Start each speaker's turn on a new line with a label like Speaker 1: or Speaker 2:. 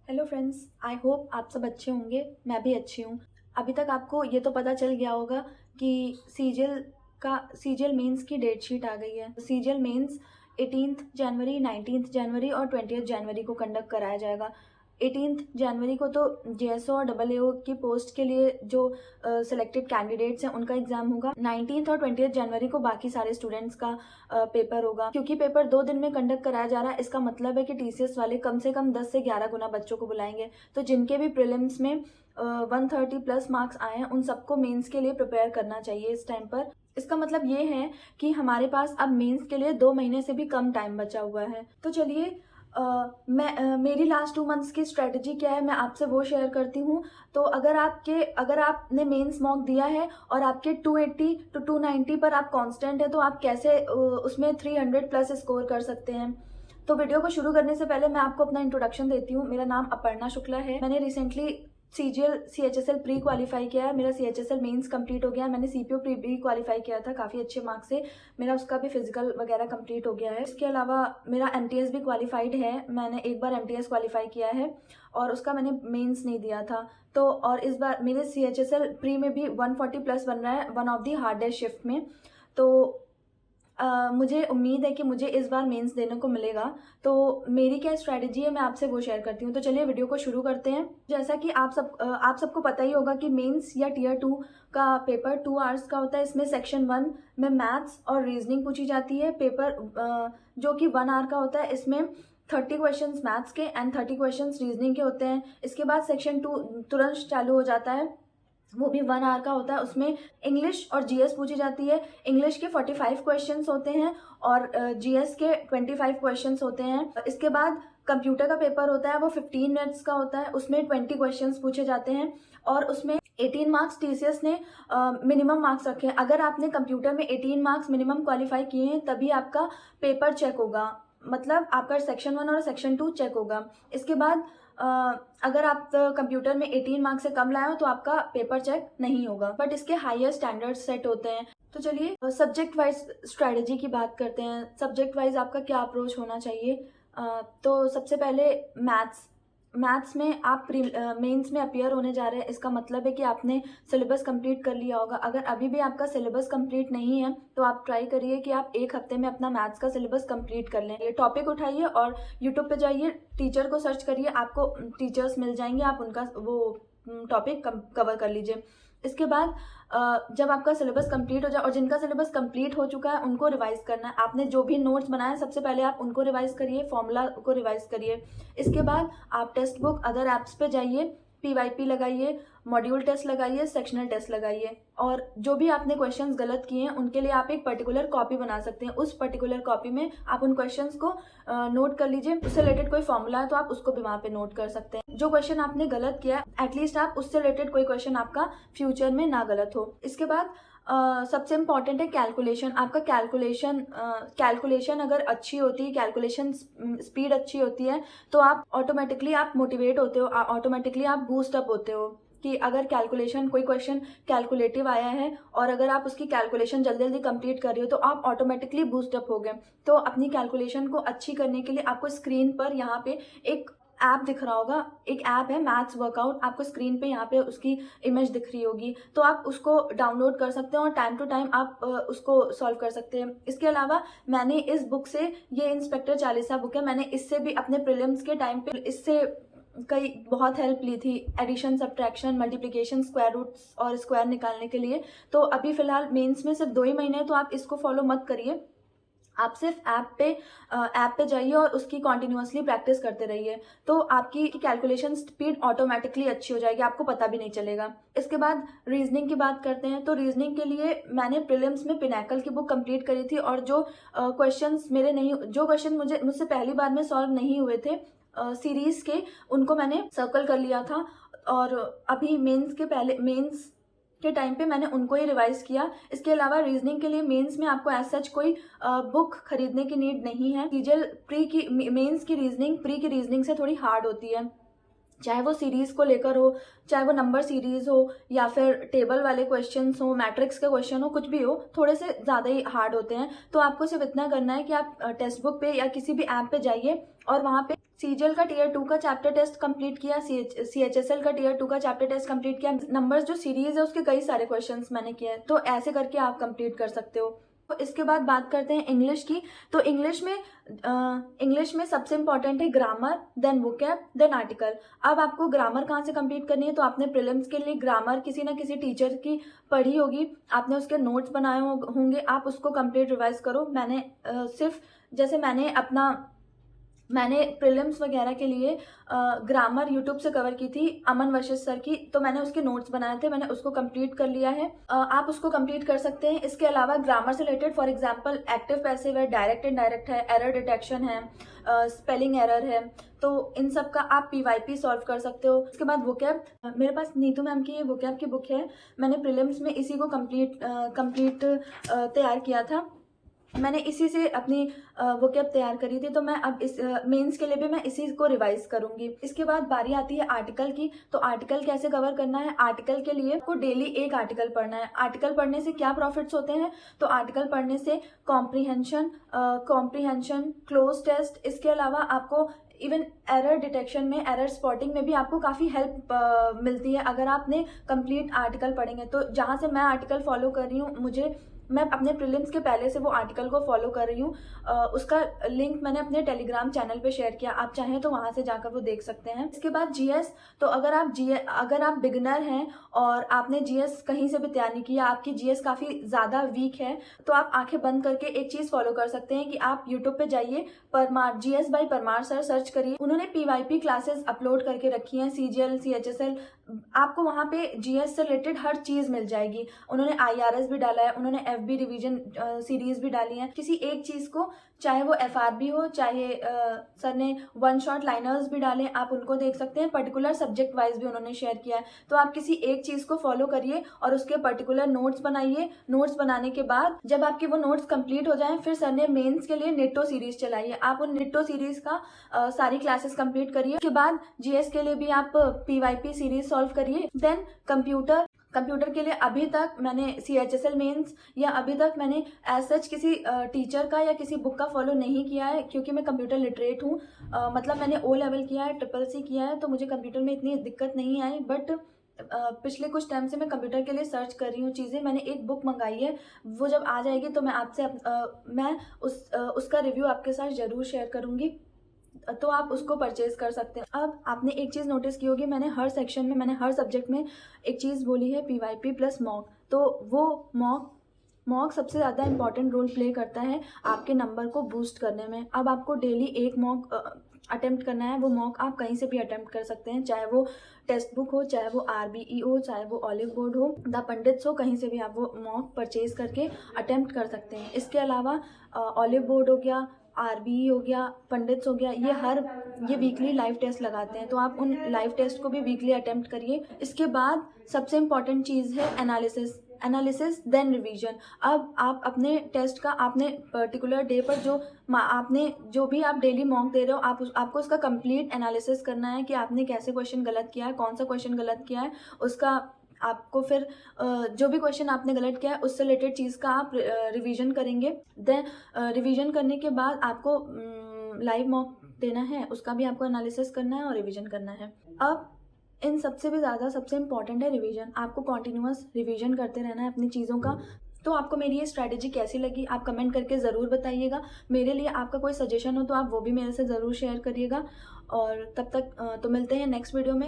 Speaker 1: Hello friends, I hope आप सब अच्छे होंगे। मैं भी अच्छी हूँ। अभी तक आपको ये तो पता चल गया होगा कि सीजीएल मेंस की डेट शीट आ गई है। सीजीएल मेंस 18 जनवरी, 19 जनवरी और 20 जनवरी को कंडक्ट कराया जाएगा। 18 जनवरी को तो जेएसओ और डबल एओ की पोस्ट के लिए जो सिलेक्टेड कैंडिडेट्स हैं उनका एग्जाम होगा। 19 और 20 जनवरी को बाकी सारे स्टूडेंट्स का पेपर होगा। क्योंकि पेपर 2 दिन में कंडक्ट कराया जा रहा है, इसका मतलब है कि टीसीएस वाले कम से कम 10 से 11 गुना बच्चों को बुलाएंगे। तो जिनके भी प्रीलिम्स में 130 प्लस मार्क्स आए हैं उन सबको मेंस के लिए प्रिपेयर करना चाहिए इस टाइम पर। इसका मतलब ये है कि हमारे पास अब मेंस के लिए 2 महीने से भी कम टाइम बचा हुआ है। तो चलिए मेरी लास्ट 2 मंथ्स की स्ट्रेटजी क्या है मैं आपसे वो शेयर करती हूँ। तो अगर आपने मेंस मॉक दिया है और आपके 280 to 290 पर आप कांस्टेंट है तो आप कैसे उसमें 300 प्लस स्कोर कर सकते हैं। तो वीडियो को शुरू करने से पहले मैं आपको अपना इंट्रोडक्शन देती हूँ। मेरा नाम अपर्णा शुक्ला है। मैंने रिसेंटली CHSL प्री क्वालिफाई किया है। मेरा CHSL मेंस कंप्लीट हो गया है। मैंने CPO प्री भी क्वालिफाई किया था काफ़ी अच्छे मार्क्स से। मेरा उसका भी फिजिकल वगैरह कंप्लीट हो गया है। इसके अलावा मेरा MTS भी क्वालिफाइड है। मैंने एक बार MTS क्वालिफाई किया है और उसका मैंने मेंस नहीं दिया था। तो और इस बार मेरे CHSL प्री में भी 140 प्लस बन रहा है, one of the hardest shift में। तो मुझे उम्मीद है कि मुझे इस बार मेंस देने को मिलेगा। तो मेरी क्या स्ट्रैटेजी है मैं आपसे वो शेयर करती हूँ। तो चलिए वीडियो को शुरू करते हैं। जैसा कि आप सबको पता ही होगा कि मेंस या टियर 2 का पेपर 2 आवर्स का होता है। इसमें सेक्शन 1 में मैथ्स और रीजनिंग पूछी जाती है। पेपर जो कि 1 आवर का होता है, इसमें 30 क्वेश्चंस मैथ्स के एंड 30 क्वेश्चंस रीजनिंग के होते हैं। इसके बाद सेक्शन 2 तुरंत चालू हो जाता है, वो भी 1 आवर का होता है। उसमें इंग्लिश और जीएस पूछी जाती है। इंग्लिश के 45 क्वेश्चंस होते हैं और जीएस के 25 क्वेश्चंस होते हैं। इसके बाद कंप्यूटर का पेपर होता है, वो 15 मिनट्स का होता है। उसमें 20 क्वेश्चंस पूछे जाते हैं और उसमें 18 मार्क्स टीसीएस ने मिनिमम मार्क्स रखे हैं। अगर आपने कंप्यूटर में 18 मार्क्स मिनिमम क्वालिफाई किए हैं तभी आपका पेपर चेक होगा, मतलब आपका सेक्शन 1 और सेक्शन 2 चेक होगा। इसके बाद अगर आप कंप्यूटर में 18 मार्क्स से कम लाए हो तो आपका पेपर चेक नहीं होगा, बट इसके हायर स्टैंडर्ड्स सेट होते हैं। तो चलिए सब्जेक्ट वाइज स्ट्रैटेजी की बात करते हैं। सब्जेक्ट वाइज आपका क्या अप्रोच होना चाहिए। तो सबसे पहले मैथ्स में आप मेंस में अपियर होने जा रहे हैं, इसका मतलब है कि आपने सिलेबस कंप्लीट कर लिया होगा। अगर अभी भी आपका सिलेबस कंप्लीट नहीं है तो आप ट्राई करिए कि आप 1 हफ्ते में अपना मैथ्स का सिलेबस कंप्लीट कर लें। ये टॉपिक उठाइए और यूट्यूब पे जाइए, टीचर को सर्च करिए, आपको टीचर्स मिल जाएंगे, आप उनका वो टॉपिक कवर कर लीजिए। इसके बाद जब आपका सिलेबस कंप्लीट हो जाए और जिनका सिलेबस कंप्लीट हो चुका है उनको रिवाइज करना है। आपने जो भी नोट्स बनाए सबसे पहले आप उनको रिवाइज करिए, फॉर्मूला को रिवाइज करिए। इसके बाद आप टेक्स्ट बुक अदर ऐप्स पे जाइए, PYP लगाइए, मॉड्यूल टेस्ट लगाइए, सेक्शनल टेस्ट लगाइए और जो भी आपने क्वेश्चंस गलत किए हैं उनके लिए आप एक पर्टिकुलर कॉपी बना सकते हैं। उस पर्टिकुलर कॉपी में आप उन क्वेश्चंस को नोट कर लीजिए। उससे रिलेटेड कोई फॉर्मूला है तो आप उसको भी वहाँ पे नोट कर सकते हैं। जो क्वेश्चन आपने गलत किया एटलीस्ट आप उससे रिलेटेड कोई क्वेश्चन आपका फ्यूचर में ना गलत हो। इसके बाद सबसे इम्पॉर्टेंट है कैलकुलेशन। आपका कैलकुलेशन अगर अच्छी होती है, कैलकुलेशन स्पीड अच्छी होती है तो आप ऑटोमेटिकली आप मोटिवेट होते हो, ऑटोमेटिकली आप बूस्ट अप होते हो कि अगर कोई क्वेश्चन कैलकुलेटिव आया है और अगर आप उसकी कैलकुलेशन जल्दी जल्दी कंप्लीट कर रहे हो तो आप ऑटोमेटिकली बूस्ट अप हो गए। तो अपनी कैलकुलेशन को अच्छी करने के लिए आपको स्क्रीन पर यहाँ पे एक ऐप दिख रहा होगा, एक ऐप है मैथ्स वर्कआउट, आपको स्क्रीन पे यहाँ पे उसकी इमेज दिख रही होगी, तो आप उसको डाउनलोड कर सकते हैं और टाइम टू टाइम आप उसको सॉल्व कर सकते हैं। इसके अलावा मैंने इस बुक से, ये इंस्पेक्टर चालीसा बुक है, मैंने इससे भी अपने प्रीलिम्स के टाइम पे इससे कई बहुत हेल्प ली थी, addition, subtraction, multiplication, square roots और स्क्वायर निकालने के लिए। तो अभी फिलहाल मेंस में सिर्फ 2 ही महीने हैं तो आप इसको फॉलो मत करिए, आप सिर्फ ऐप पे जाइए और उसकी कॉन्टिन्यूसली प्रैक्टिस करते रहिए तो आपकी कैलकुलेशन स्पीड ऑटोमेटिकली अच्छी हो जाएगी, आपको पता भी नहीं चलेगा। इसके बाद रीजनिंग की बात करते हैं। तो रीजनिंग के लिए मैंने प्रीलिम्स में पिनैकल की बुक कंप्लीट करी थी और जो क्वेश्चन मुझसे पहली बार में सॉल्व नहीं हुए थे सीरीज के, उनको मैंने सर्कल कर लिया था और अभी मेंस के टाइम पे मैंने उनको ही रिवाइज किया। इसके अलावा रीजनिंग के लिए मेंस में आपको एज सच कोई बुक खरीदने की नीड नहीं है। मेंस की रीजनिंग प्री की रीजनिंग से थोड़ी हार्ड होती है, चाहे वो सीरीज को लेकर हो, चाहे वो नंबर सीरीज हो या फिर टेबल वाले क्वेश्चंस हो, मैट्रिक्स के क्वेश्चन हो, कुछ भी हो, थोड़े से ज़्यादा ही हार्ड होते हैं। तो आपको सिर्फ इतना करना है कि आप टेक्स्ट बुक पे या किसी भी ऐप पे जाइए और वहाँ पे सीजीएल का टीयर 2 का चैप्टर टेस्ट कंप्लीट किया, सीएचएसएल का टीयर 2 का चैप्टर टेस्ट कंप्लीट किया। नंबर्स जो सीरीज है उसके कई सारे क्वेश्चंस मैंने किए हैं, तो ऐसे करके आप कंप्लीट कर सकते हो। तो इसके बाद बात करते हैं इंग्लिश की। तो इंग्लिश में सबसे इंपॉर्टेंट है grammar, then vocab, then article. अब आपको ग्रामर कहाँ से कंप्लीट करनी है, तो आपने प्रीलिम्स के लिए ग्रामर किसी ना किसी टीचर की पढ़ी होगी, आपने उसके नोट्स बनाए होंगे, आप उसको कंप्लीट रिवाइज करो। मैंने सिर्फ जैसे मैंने प्रीलिम्स वगैरह के लिए ग्रामर यूट्यूब से कवर की थी, अमन वर्षित सर की, तो मैंने उसके नोट्स बनाए थे, मैंने उसको कंप्लीट कर लिया है। आप उसको कंप्लीट कर सकते हैं। इसके अलावा ग्रामर से related for example active passive है, डायरेक्ट इनडायरेक्ट है, एरर डिटेक्शन है, स्पेलिंग एरर है, तो इन सब का आप पीवाईपी सॉल्व कर सकते हो। इसके बाद वोकैब, मेरे पास नीतू मैम की ये वोकैब की बुक है, मैंने प्रीलिम्स में इसी को कंप्लीट तैयार किया था, मैंने इसी से अपनी वोकैब तैयार करी थी, तो मैं अब इस मेंस के लिए भी मैं इसी को रिवाइज करूंगी। इसके बाद बारी आती है आर्टिकल की। तो आर्टिकल कैसे कवर करना है, आर्टिकल के लिए आपको डेली एक आर्टिकल पढ़ना है। आर्टिकल पढ़ने से क्या प्रॉफिट्स होते हैं, तो आर्टिकल पढ़ने से कॉम्प्रीहेंशन, क्लोज टेस्ट, इसके अलावा आपको इवन एरर डिटेक्शन में, एरर स्पॉटिंग में भी आपको काफ़ी हेल्प मिलती है अगर आपने कंप्लीट आर्टिकल पढ़ेंगे। तो जहाँ से मैं आर्टिकल फॉलो कर रही हूँ, मैं अपने प्रीलिम्स के पहले से वो आर्टिकल को फॉलो कर रही हूँ। उसका लिंक मैंने अपने टेलीग्राम चैनल पे शेयर किया, आप चाहें तो वहाँ से जाकर वो देख सकते हैं। इसके बाद जीएस, तो अगर आप बिगिनर हैं और आपने जीएस कहीं से भी तैयार नहीं किया, आपकी जीएस काफ़ी ज़्यादा वीक है, तो आप आंखें बंद करके एक चीज़ फॉलो कर सकते हैं कि आप यूट्यूब पे जाइए, Parmar, GS bye Parmar sir search करिए। उन्होंने पीवाईपी क्लासेस अपलोड करके रखी हैं, सीजीएल, सीएचएसएल, आपको वहाँ पे जीएस से रिलेटेड हर चीज़ मिल जाएगी। उन्होंने आईआरएस भी डाला है, उन्होंने एफबी रिवीजन सीरीज भी डाली है। किसी एक चीज़ को, चाहे वो एफआरबी हो, चाहे सर ने वन शॉट लाइनर्स भी डाले, आप उनको देख सकते हैं। पर्टिकुलर सब्जेक्ट वाइज भी उन्होंने शेयर किया है, तो आप किसी एक चीज़ को फॉलो करिए और उसके पर्टिकुलर नोट्स बनाइए। नोट्स बनाने के बाद जब आपके वो नोट्स कंप्लीट हो जाएं, फिर सर ने मेंस के लिए निट्टो सीरीज चलाइए, आप उन निट्टो सीरीज का सारी क्लासेस कंप्लीट करिए। उसके बाद जीएस के लिए भी आप पीवाईपी सीरीज सॉल्व करिए। देन कंप्यूटर के लिए अभी तक मैंने सीएचएसएल मेंस या अभी तक मैंने एज सच किसी टीचर का या किसी बुक का फॉलो नहीं किया है, क्योंकि मैं कंप्यूटर लिटरेट हूँ। मतलब मैंने ओ लेवल किया है, ट्रिपल-सी किया है, तो मुझे कंप्यूटर में इतनी दिक्कत नहीं आई। बट पिछले कुछ टाइम से मैं कंप्यूटर के लिए सर्च कर रही हूँ चीज़ें। मैंने एक बुक मंगाई है, वो जब आ जाएगी तो मैं आपसे मैं उसका रिव्यू आपके साथ ज़रूर शेयर करूँगी, तो आप उसको परचेज कर सकते हैं। अब आपने एक चीज़ नोटिस की होगी, मैंने हर सेक्शन में, मैंने हर सब्जेक्ट में एक चीज़ बोली है, पीवाईपी प्लस मॉक। तो वो मॉक सबसे ज़्यादा इंपॉर्टेंट रोल प्ले करता है आपके नंबर को बूस्ट करने में। अब आपको डेली एक मॉक अटेम्प्ट करना है। वो मॉक आप कहीं से भी अटेम्प्ट कर सकते हैं, चाहे वो टेक्स्ट बुक हो, चाहे वो आरबीई हो, चाहे वो ऑलिव बोर्ड हो, द पंडित्स हो, कहीं से भी आप वो मॉक परचेज करके अटेम्प्ट कर सकते हैं। इसके अलावा ऑलिव बोर्ड हो गया, आरबीई हो गया, पंडित्स हो गया, ये वीकली लाइव टेस्ट लगाते हैं, तो आप उन लाइव टेस्ट को भी वीकली अटेम्प्ट करिए। इसके बाद सबसे इम्पॉर्टेंट चीज़ है एनालिसिस देन रिवीजन। अब आप अपने टेस्ट का, आपने पर्टिकुलर डे पर आपने जो भी आप डेली मॉक दे रहे हो, आपको उसका कंप्लीट एनालिसिस करना है कि आपने कैसे क्वेश्चन गलत किया है, कौन सा क्वेश्चन गलत किया है, उसका आपको फिर जो भी क्वेश्चन आपने गलत किया है उससे रिलेटेड चीज़ का आप रिवीजन करेंगे। देन रिवीजन करने के बाद आपको लाइव मॉक देना है, उसका भी आपको एनालिसिस करना है और रिवीजन करना है। अब इन सबसे भी ज़्यादा सबसे इम्पॉर्टेंट है रिवीजन। आपको कॉन्टिन्यूअस रिवीजन करते रहना है अपनी चीज़ों का। तो आपको मेरी ये स्ट्रैटेजी कैसी लगी, आप कमेंट करके ज़रूर बताइएगा। मेरे लिए आपका कोई सजेशन हो तो आप वो भी मेरे से ज़रूर शेयर करिएगा। और तब तक तो मिलते हैं नेक्स्ट वीडियो में।